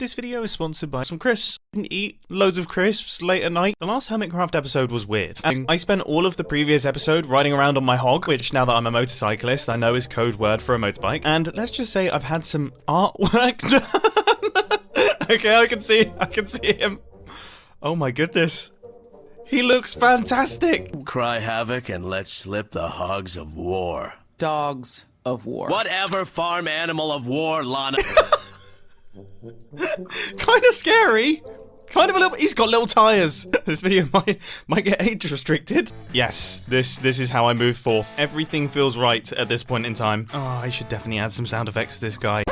This video is sponsored by some crisps. I didn't eat loads of crisps late at night. The last Hermitcraft episode was weird. And I spent all of the previous episode riding around on my hog, which now that I'm a motorcyclist, I know is code word for a motorbike. And let's just say I've had some artwork done. Okay, I can see him. Oh my goodness. He looks fantastic. Cry havoc and let slip the hogs of war. Dogs of war. Whatever farm animal of war, Lana. Kind of scary. Kind of a little. He's got little tires. This video might get age restricted. Yes, this is how I move forth. Everything feels right at this point in time. Oh, I should definitely add some sound effects to this guy.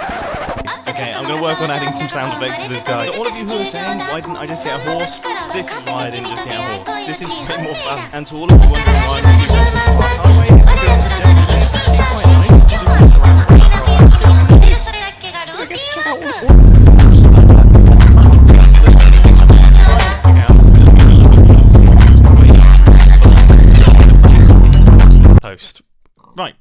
Okay, I'm gonna work on adding some sound effects to this guy. So all of you who are saying, why didn't I just get a horse? This is why I didn't just get a horse. This is way more fun. And to all of you wondering why I'm using the fast highway, it's because it's actually quite nice to just walk around. I get to check out all post. Right,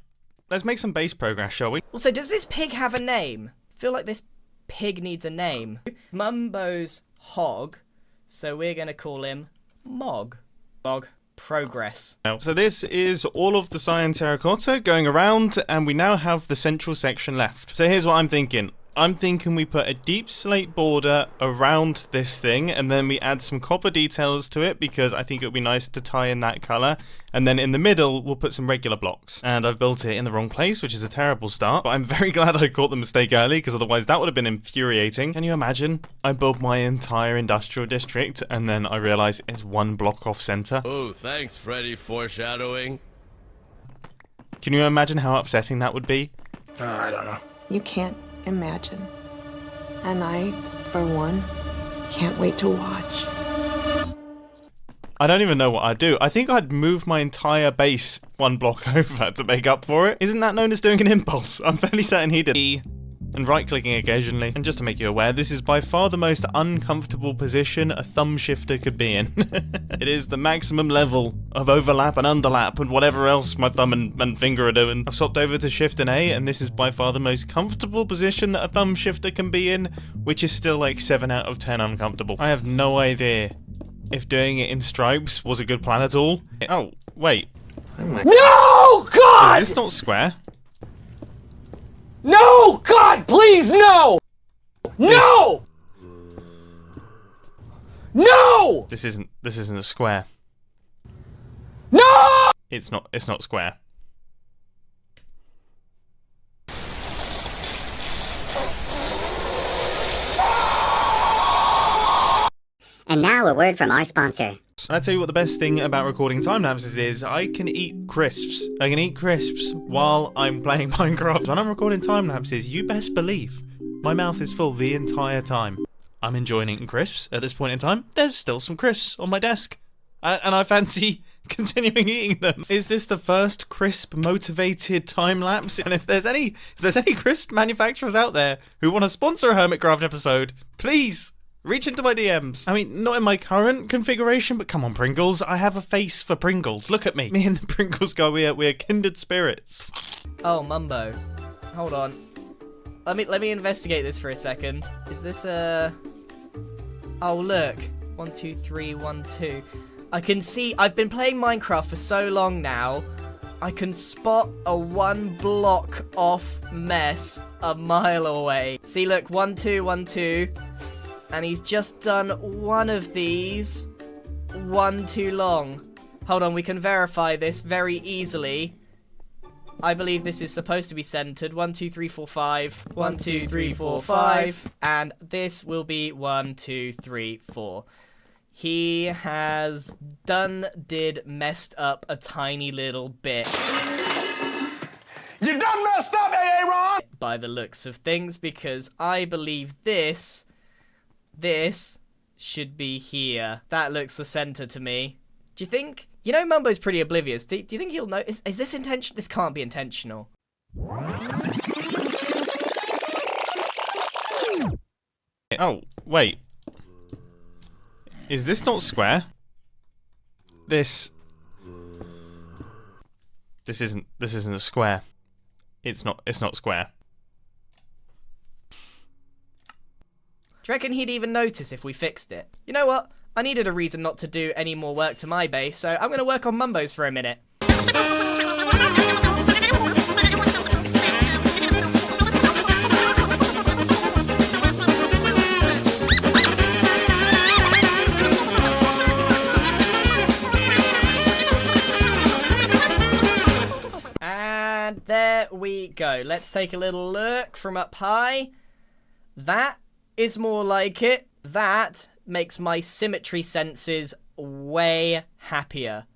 let's make some base progress, shall we? Also, does this pig have a name? I feel like this pig needs a name. Mumbo's hog, so we're gonna call him Mog. Mog. Progress. So this is all of the cyan terracotta going around, and we now have the central section left. So here's what I'm thinking. I'm thinking we put a deep slate border around this thing, and then we add some copper details to it, because I think it would be nice to tie in that colour. And then in the middle, we'll put some regular blocks. And I've built it in the wrong place, which is a terrible start, but I'm very glad I caught the mistake early, because otherwise that would have been infuriating. Can you imagine? I built my entire industrial district, and then I realise it's one block off centre. Oh, thanks, Freddy, foreshadowing. Can you imagine how upsetting that would be? I don't know. You can't imagine. And I, for one, can't wait to watch. I don't even know what I'd do. I think I'd move my entire base one block over to make up for it. Isn't that known as doing an impulse? I'm fairly certain he did. E and right-clicking occasionally. And just to make you aware, this is by far the most uncomfortable position a thumb shifter could be in. It is the maximum level of overlap and underlap and whatever else my thumb and finger are doing. I've swapped over to Shift and A, and this is by far the most comfortable position that a thumb shifter can be in, which is still like 7 out of 10 uncomfortable. I have no idea if doing it in stripes was a good plan at all. Oh, wait. No, God! Is this not square? No, God, please, no! No! No! This isn't a square. No! It's not square. And now a word from our sponsor. And I tell you what the best thing about recording time lapses is, I can eat crisps. I can eat crisps while I'm playing Minecraft. When I'm recording time lapses, you best believe my mouth is full the entire time. I'm enjoying eating crisps at this point in time. There's still some crisps on my desk, and I fancy continuing eating them. Is this the first crisp motivated time lapse? And if there's any crisp manufacturers out there who want to sponsor a Hermitcraft episode, please reach into my DMs. I mean, not in my current configuration, but come on, Pringles. I have a face for Pringles. Look at me. Me and the Pringles go, we're kindred spirits. Oh, Mumbo. Hold on. Let me investigate this for a second. Is this a... Oh, look. 1, 2, 3, 1, 2. I can see... I've been playing Minecraft for so long now. I can spot a 1 block off mess a mile away. See, look. 1, 2, 1, 2. And he's just done one of these, one too long. Hold on, we can verify this very easily. I believe this is supposed to be centered. 1, 2, 3, 4, 5. 1, 2, 3, 4, 5. And this will be 1, 2, 3, 4. He has messed up a tiny little bit. You done messed up, Aaron! By the looks of things, because I believe this should be here. That looks the center to me. Do you think... You know Mumbo's pretty oblivious. Do you think he'll know... Is this intentional? This can't be intentional. Oh, wait. Is this not square? This isn't a square. It's not square. Do you reckon he'd even notice if we fixed it? You know what? I needed a reason not to do any more work to my base, so I'm going to work on Mumbo's for a minute. And there we go. Let's take a little look from up high. That is more like it. That makes my symmetry senses way happier.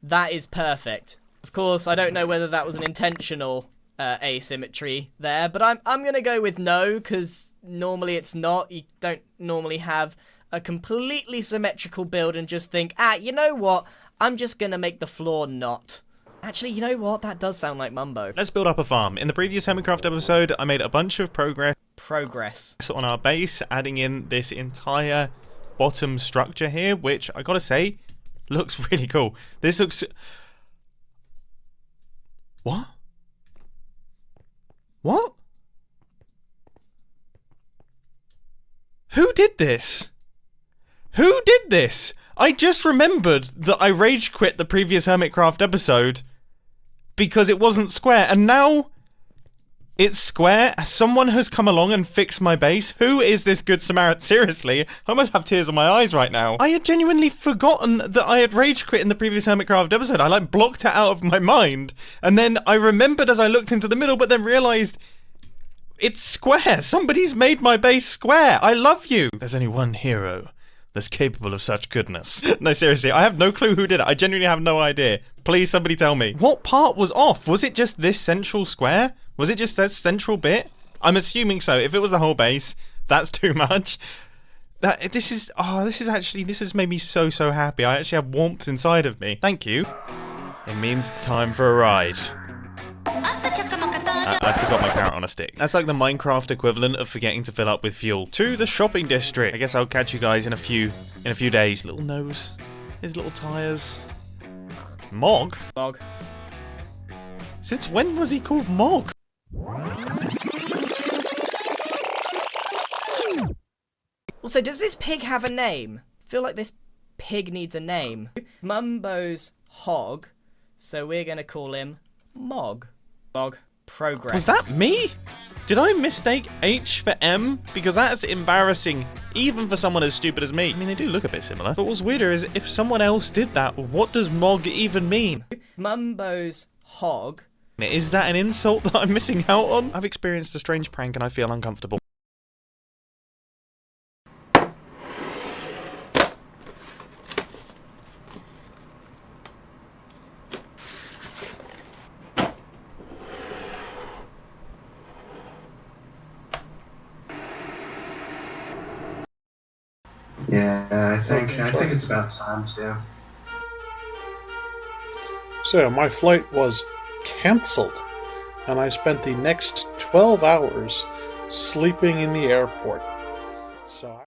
That is perfect. Of course, I don't know whether that was an intentional asymmetry there, but I'm gonna go with no, because normally it's not. You don't normally have a completely symmetrical build and just think, you know what? I'm just gonna make the floor not. Actually, you know what? That does sound like Mumbo. Let's build up a farm. In the previous Hermitcraft episode, I made a bunch of progress on our base, adding in this entire bottom structure here, which I gotta say, looks really cool. This looks... What? What? Who did this? Who did this? I just remembered that I rage quit the previous Hermitcraft episode because it wasn't square, and now it's square. Someone has come along and fixed my base. Who is this good Samaritan? Seriously, I almost have tears in my eyes right now. I had genuinely forgotten that I had rage quit in the previous Hermitcraft episode. I like blocked it out of my mind, and then I remembered as I looked into the middle, but then realised it's square. Somebody's made my base square. I love you. There's only one hero that's capable of such goodness. No, seriously, I have no clue who did it. I genuinely have no idea. Please, somebody tell me. What part was off? Was it just this central square? Was it just that central bit? I'm assuming so. If it was the whole base, that's too much. This has made me so happy. I actually have warmth inside of me. Thank you. It means it's time for a ride. I forgot my carrot on a stick. That's like the Minecraft equivalent of forgetting to fill up with fuel. To the shopping district. I guess I'll catch you guys in a few days. Little nose, his little tires. Mog? Mog. Since when was he called Mog? Also, does this pig have a name? I feel like this pig needs a name. Mumbo's hog, so we're gonna call him Mog. Mog. Progress. Was that me? Did I mistake H for M? Because that's embarrassing, even for someone as stupid as me. I mean, they do look a bit similar. But what's weirder is if someone else did that, what does Mog even mean? Mumbo's hog. Is that an insult that I'm missing out on? I've experienced a strange prank and I feel uncomfortable. Yeah, I think it's about time too. So my flight was cancelled, and I spent the next 12 hours sleeping in the airport. So